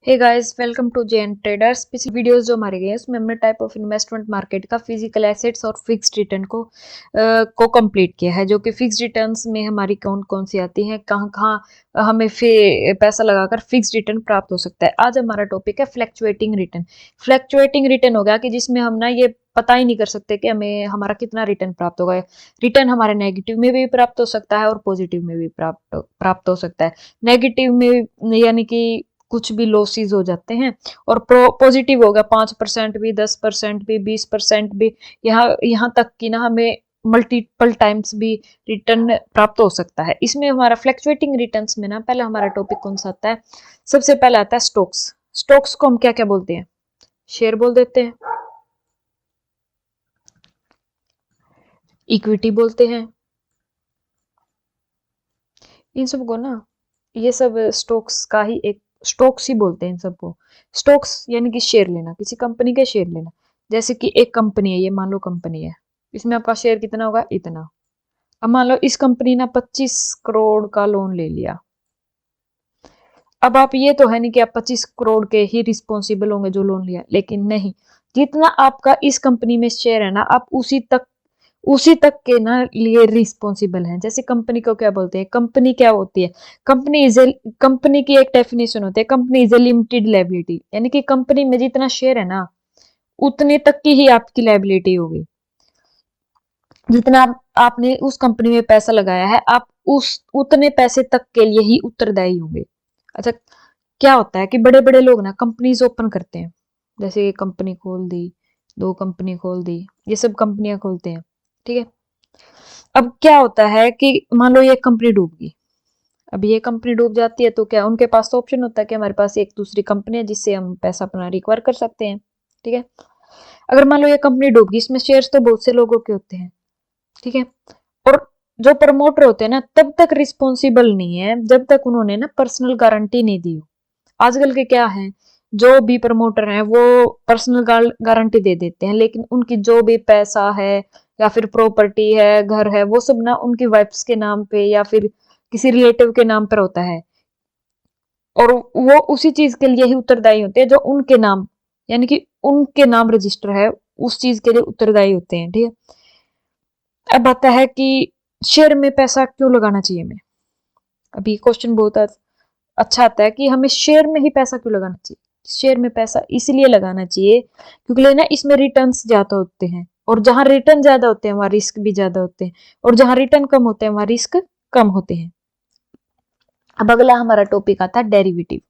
Hey guys, welcome to JN Traders. पिछली videos जो हमारी गई है उसमें हमने टाइप ऑफ इन्वेस्टमेंट मार्केट का फिजिकल एसेट्स और फिक्स्ड रिटर्न को कंप्लीट किया है, जो कि फिक्स्ड रिटर्न्स में हमारी कौन कौन सी आती हैं, कहाँ कहाँ हमें पैसा लगाकर फिक्स्ड रिटर्न प्राप्त हो सकता है। आज हमारा टॉपिक है फ्लैक्चुएटिंग रिटर्न। फ्लैक्चुएटिंग रिटर्न हो गया कि जिसमें हम ना ये पता ही नहीं कर सकते कि हमें हमारा कितना रिटर्न प्राप्त होगा। रिटर्न हमारे नेगेटिव में भी प्राप्त हो सकता है और पॉजिटिव में भी प्राप्त हो सकता है। नेगेटिव में यानी कि कुछ भी लॉसेस हो जाते हैं, और पॉजिटिव होगा 5% भी, 10% भी, 20% भी, यहाँ यहाँ तक कि ना हमें मल्टीपल टाइम्स भी रिटर्न प्राप्त हो सकता है। इसमें हमारा फ्लैक्चुएटिंग रिटर्न्स में ना पहले हमारा टॉपिक कौन सा आता है? सबसे पहले आता है स्टॉक्स। स्टॉक्स को हम क्या क्या बोलते हैं? शेयर बोल देते हैं, इक्विटी बोलते हैं। इन सबको ना, ये सब स्टॉक्स का ही एक, स्टॉक्स ही बोलते हैं इन सबको। स्टॉक्स यानी कि शेयर लेना, किसी कंपनी के शेयर लेना। जैसे कि एक कंपनी है, ये मान लो कंपनी है, इसमें आपका शेयर कितना होगा? इतना। अब मान लो इस कंपनी ने 25 करोड़ का लोन ले लिया। अब आप ये तो है नहीं कि आप 25 करोड़ के ही रिस्पॉन्सिबल होंगे जो लोन लिया, लेकिन नहीं, जितना आपका इस कंपनी में शेयर है ना, आप उसी तक के ना लिए रिस्पॉन्सिबल हैं। जैसे कंपनी को क्या बोलते हैं? कंपनी क्या होती है? कंपनी की एक डेफिनेशन होती है, company is a limited liability, यानी कि कंपनी में जितना शेयर है ना, उतने तक की ही आपकी लायबिलिटी होगी। जितना आपने उस कंपनी में पैसा लगाया है, आप उस उतने पैसे तक के लिए ही उत्तरदायी होंगे। अच्छा, क्या होता है कि बड़े बड़े लोग ना कंपनीज ओपन करते हैं, जैसे कंपनी खोल दी, दो कंपनी खोल दी, ये सब कंपनियां खोलते हैं। ठीक है। अब क्या होता है कि मान लो ये कंपनी डूब गई। अब ये कंपनी डूब जाती है तो क्या उनके पास तो ऑप्शन होता है कि हमारे पास एक दूसरी कंपनी है जिससे हम पैसा अपना रिकवर कर सकते हैं। ठीक है। अगर मान लो ये कंपनी डूब गई, इसमें शेयर्स तो बहुत से लोगों के होते हैं। ठीक है। और जो प्रमोटर होते हैं ना, तब तक रिस्पॉन्सिबल नहीं है जब तक उन्होंने ना पर्सनल गारंटी नहीं दी हो। आजकल के क्या है, जो भी प्रमोटर हैं वो पर्सनल गारंटी दे देते हैं, लेकिन उनकी जो भी पैसा है या फिर प्रॉपर्टी है, घर है, वो सब ना उनकी वाइफ्स के नाम पे या फिर किसी रिलेटिव के नाम पर होता है। और वो उसी चीज के लिए ही उत्तरदायी होते हैं जो उनके नाम, यानी कि उनके नाम रजिस्टर है, उस चीज के लिए उत्तरदायी होते हैं। ठीक है। अब आता है कि शेयर में पैसा क्यों लगाना चाहिए हमें। अभी क्वेश्चन बहुत अच्छा आता है कि हमें शेयर में ही पैसा क्यों लगाना चाहिए। शेयर में पैसा इसलिए लगाना चाहिए क्योंकि ना इसमें रिटर्न्स ज्यादा होते हैं, और जहां रिटर्न ज्यादा होते हैं वहां रिस्क भी ज्यादा होते हैं, और जहां रिटर्न कम होते हैं वहां रिस्क कम होते हैं। अब अगला हमारा टॉपिक आता है डेरिवेटिव।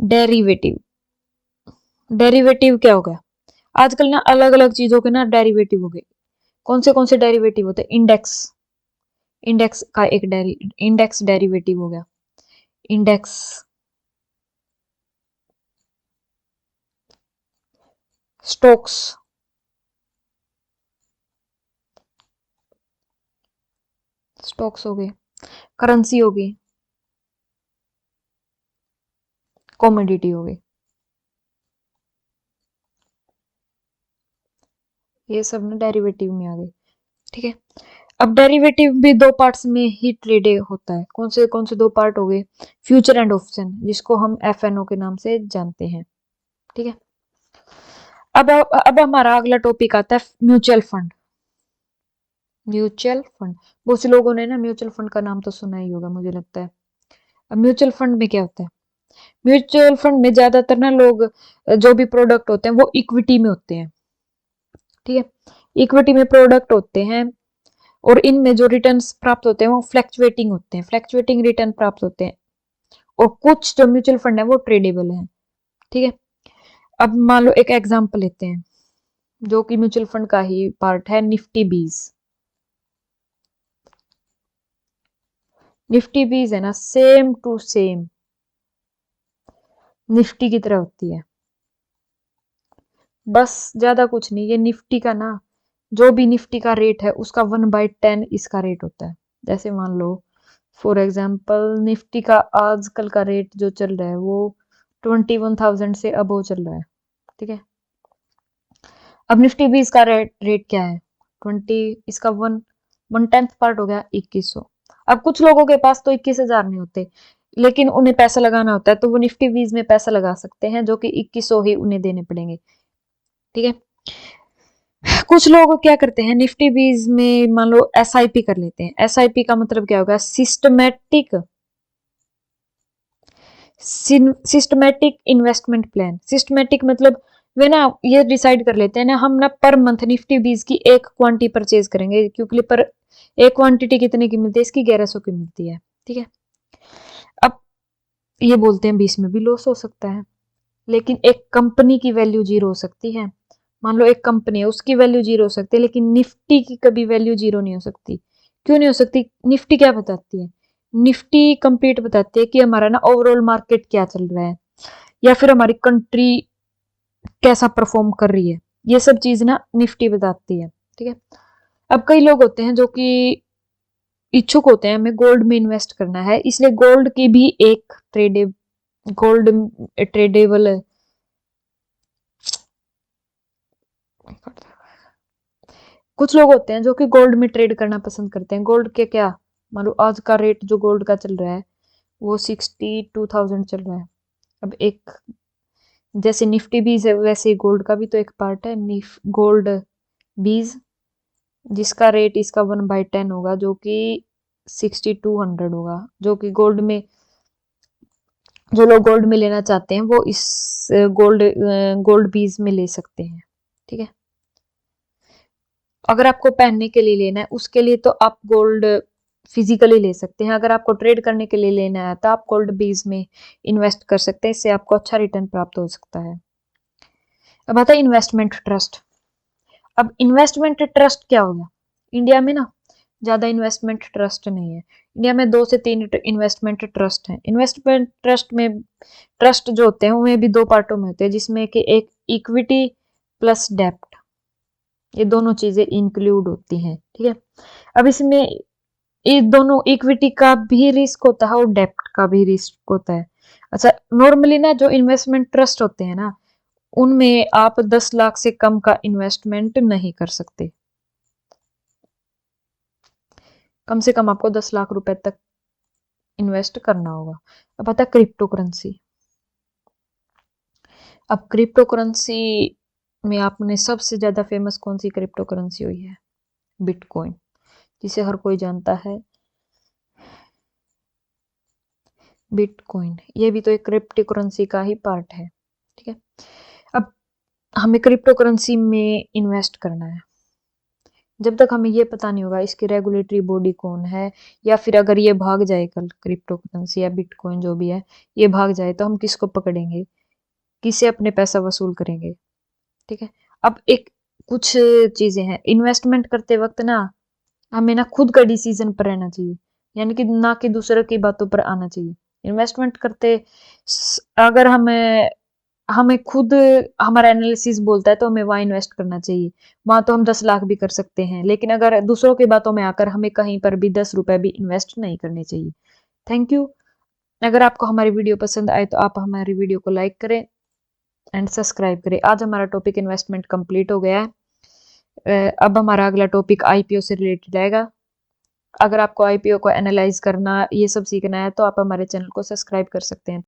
डेरिवेटिव डेरिवेटिव क्या होगा? आजकल ना अलग अलग चीजों के ना डेरिवेटिव हो गए। कौन से डेरिवेटिव होते हैं? इंडेक्स, इंडेक्स का एक इंडेक्स डेरिवेटिव हो गया। इंडेक्स, स्टॉक्स, स्टॉक्स हो गए, करेंसी हो गई, कॉमोडिटी हो गई। ये सब ना डेरिवेटिव में आ गए। ठीक है। अब डेरिवेटिव भी दो पार्ट्स में ही ट्रेड होता है। कौन से दो पार्ट हो गए? फ्यूचर एंड ऑप्शन, जिसको हम एफएनओ के नाम से जानते हैं। ठीक है। अब हमारा अगला टॉपिक आता है म्यूचुअल फंड। म्यूचुअल फंड, बहुत से लोगों ने ना म्यूचुअल फंड का नाम तो सुना ही होगा, मुझे लगता है। अब म्यूचुअल फंड में क्या होता है? म्यूचुअल फंड में ज्यादातर ना लोग, जो भी प्रोडक्ट होते हैं वो इक्विटी में होते हैं। ठीक है। इक्विटी में प्रोडक्ट होते हैं, और इनमें जो रिटर्न्स प्राप्त होते हैं वो फ्लैक्चुएटिंग होते हैं, फ्लैक्चुएटिंग रिटर्न प्राप्त होते हैं। और कुछ जो म्यूचुअल फंड है वो ट्रेडेबल है। ठीक है। अब मान लो एक एग्जांपल लेते हैं, जो कि म्यूचुअल फंड का ही पार्ट है, निफ्टी बीज। निफ्टी बीज है ना, सेम टू सेम निफ्टी की तरह होती है, बस ज्यादा कुछ नहीं। ये निफ्टी का ना, जो भी निफ्टी का रेट है उसका 1/10 इसका रेट होता है। जैसे मान लो फॉर एग्जाम्पल, निफ्टी का आजकल का रेट जो चल रहा है वो 21,000 से अबव चल रहा है। ठीक है। अब निफ्टी भी इसका रेट क्या है? 20, इसका 1/10 पार्ट हो गया 2100। अब कुछ लोगों के पास तो 21,000 नहीं होते, लेकिन उन्हें पैसा लगाना होता है तो वो निफ्टी बीज में पैसा लगा सकते हैं, जो कि 2100 ही उन्हें देने पड़ेंगे। ठीक है। कुछ लोग क्या करते हैं, निफ्टी बीज में मान लो एसआईपी कर लेते हैं। एसआईपी का मतलब क्या होगा, सिस्टमैटिक इन्वेस्टमेंट प्लान। सिस्टमैटिक मतलब वे ना ये डिसाइड कर लेते हैं ना, हम ना पर मंथ निफ्टी बीज की एक क्वांटिटी परचेज करेंगे, क्योंकि पर एक क्वांटिटी कितने की मिलती है, इसकी 1100 की मिलती है। ठीक है। अब ये बोलते हैं 20 में भी लॉस हो सकता है, लेकिन एक कंपनी की वैल्यू जीरो हो सकती है। मान लो एक कंपनी है, उसकी वैल्यू जीरो हो सकती है, लेकिन निफ्टी की कभी वैल्यू जीरो नहीं हो सकती। क्यों नहीं हो सकती? निफ्टी क्या बताती है, निफ्टी कंप्लीट बताती है कि हमारा ना ओवरऑल मार्केट क्या चल रहा है, या फिर हमारी कंट्री कैसा परफॉर्म कर रही है। ये सब चीज ना निफ्टी बताती है। ठीक है। अब कई लोग होते हैं जो कि इच्छुक होते हैं, हमें गोल्ड में इन्वेस्ट करना है, इसलिए गोल्ड की भी एक गोल्ड ट्रेडेबल कुछ लोग होते हैं जो कि गोल्ड में ट्रेड करना पसंद करते हैं। गोल्ड के क्या, मान लो आज का रेट जो गोल्ड का चल रहा है वो 62,000 चल रहा है। अब एक जैसे निफ्टी बीज है, वैसे ही गोल्ड का भी तो एक पार्ट है गोल्ड बीज, जिसका रेट इसका 1/10 होगा, जो कि 6200 होगा, जो कि गोल्ड में जो लोग गोल्ड में लेना चाहते हैं वो इस गोल्ड बीज में ले सकते हैं। ठीक है। अगर आपको पहनने के लिए लेना है उसके लिए तो आप गोल्ड फिजिकली ले सकते हैं। अगर आपको ट्रेड करने के लिए लेना है तो आप गोल्ड बीज में इन्वेस्ट कर सकते हैं, इससे आपको अच्छा रिटर्न प्राप्त हो सकता है। अब आता है इन्वेस्टमेंट ट्रस्ट। अब इन्वेस्टमेंट ट्रस्ट क्या होगा, इंडिया में ना ज्यादा इन्वेस्टमेंट ट्रस्ट नहीं है। इंडिया में 2 से 3 इन्वेस्टमेंट ट्रस्ट हैं। इन्वेस्टमेंट ट्रस्ट में ट्रस्ट जो होते हैं उनमें भी 2 पार्टों में होते हैं, जिसमें कि एक इक्विटी प्लस डेप्ट, ये दोनों चीजें इंक्लूड होती हैं। ठीक है। अब इसमें ये दोनों इक्विटी का भी रिस्क होता है और डेप्ट का भी रिस्क होता है। अच्छा, नॉर्मली ना जो इन्वेस्टमेंट ट्रस्ट होते हैं ना, उनमें आप 10 लाख से कम का इन्वेस्टमेंट नहीं कर सकते। कम से कम आपको 10 लाख रुपए तक इन्वेस्ट करना होगा। अब आता है क्रिप्टो करेंसी। अब क्रिप्टो करेंसी में आपने सबसे ज्यादा फेमस कौन सी क्रिप्टो करेंसी हुई है, बिटकॉइन, जिसे हर कोई जानता है। बिटकॉइन ये भी तो एक क्रिप्टो करेंसी का ही पार्ट है। ठीक है। अब हमें क्रिप्टो करेंसी में इन्वेस्ट करना है, जब तक हमें ये पता नहीं होगा इसकी रेगुलेटरी बॉडी कौन है, या फिर अगर ये भाग जाए कल क्रिप्टो करेंसी या बिटकॉइन जो भी है ये भाग जाए, तो हम किसको पकड़ेंगे, किसे अपने पैसा वसूल करेंगे। ठीक है। अब एक कुछ चीजें हैं इन्वेस्टमेंट करते वक्त ना, हमें ना खुद का डिसीजन पर रहना चाहिए, यानी कि ना कि दूसरों की बातों पर आना चाहिए। इन्वेस्टमेंट करते अगर हमें हमें खुद हमारा एनालिसिस बोलता है तो हमें वहां इन्वेस्ट करना चाहिए, वहां तो हम 10 लाख भी कर सकते हैं, लेकिन अगर दूसरों की बातों में आकर हमें कहीं पर भी 10 रुपए भी इन्वेस्ट नहीं करने चाहिए। Thank you. अगर आपको हमारी वीडियो पसंद आए तो आप हमारी वीडियो को लाइक करें एंड सब्सक्राइब करें। आज हमारा टॉपिक इन्वेस्टमेंट कंप्लीट हो गया है। अब हमारा अगला टॉपिक आईपीओ से रिलेटेड आएगा। अगर आपको आईपीओ को एनालाइज करना, ये सब सीखना है, तो आप हमारे चैनल को सब्सक्राइब कर सकते हैं।